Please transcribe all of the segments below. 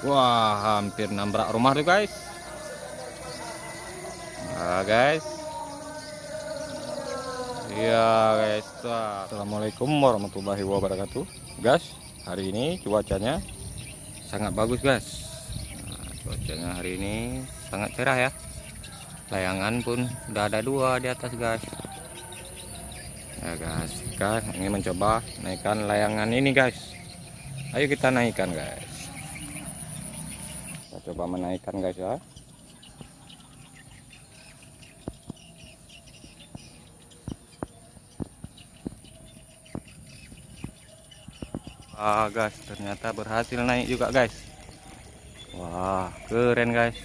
Wah, hampir nabrak rumah tuh guys. Nah guys, iya guys. Assalamualaikum warahmatullahi wabarakatuh. Guys, hari ini cuacanya sangat bagus guys. Nah, cuacanya hari ini sangat cerah ya. Layangan pun udah ada 2 di atas guys. Ya guys, kita ingin mencoba naikkan layangan ini guys. Ayo kita naikkan guys. Kita coba menaikkan guys ya. Wah guys, ternyata berhasil naik juga guys. Wah, keren guys.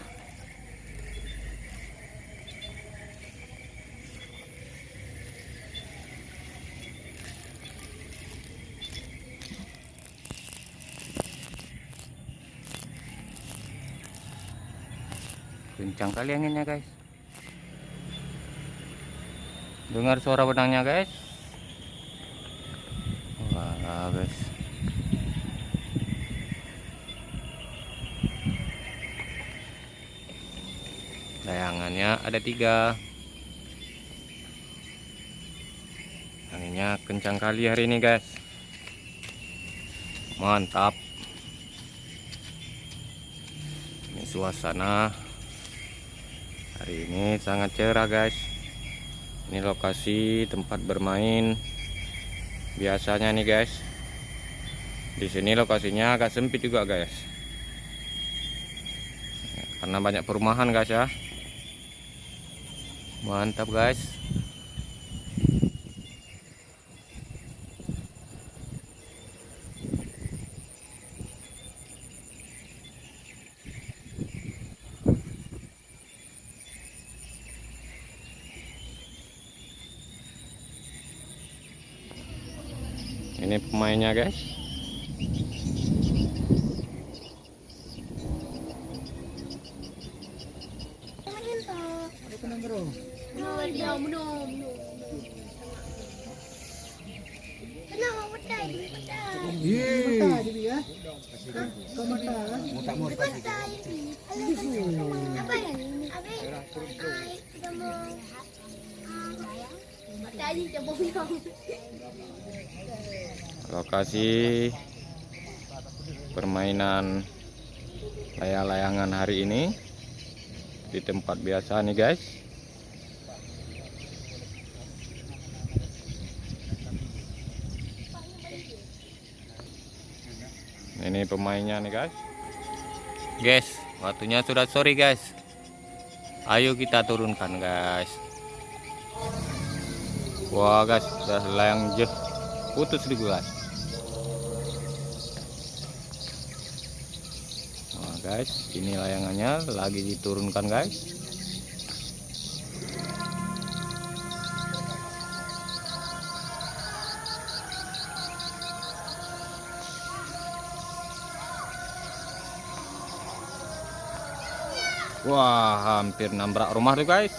Kencang kali anginnya guys. Dengar suara benangnya guys. Wah guys. Layangannya ada 3. Anginnya kencang kali hari ini guys. Mantap. Ini suasana hari ini sangat cerah guys. Ini lokasi tempat bermain biasanya nih guys. Di sini lokasinya agak sempit juga guys. Karena banyak perumahan guys ya. Mantap guys. Ini pemainnya guys. Lokasi permainan layang-layangan hari ini di tempat biasa nih guys. Ini pemainnya nih guys. Guys, waktunya sudah sore guys. Ayo kita turunkan guys. Wah guys, sudah layang putus juga guys. Nah guys, ini layangannya lagi diturunkan guys. Wah, hampir nabrak rumah tuh guys.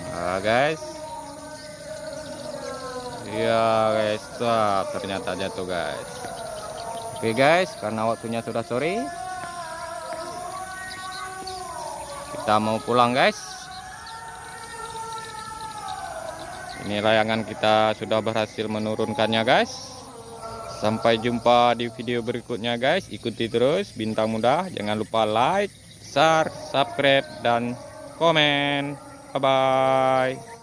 Nah guys, iya guys, wah, ternyata jatuh guys. Oke guys, karena waktunya sudah sore, kita mau pulang guys. Ini layangan kita sudah berhasil menurunkannya guys. Sampai jumpa di video berikutnya guys. Ikuti terus Bintang Muda. Jangan lupa like, share, subscribe, dan komen. Bye bye.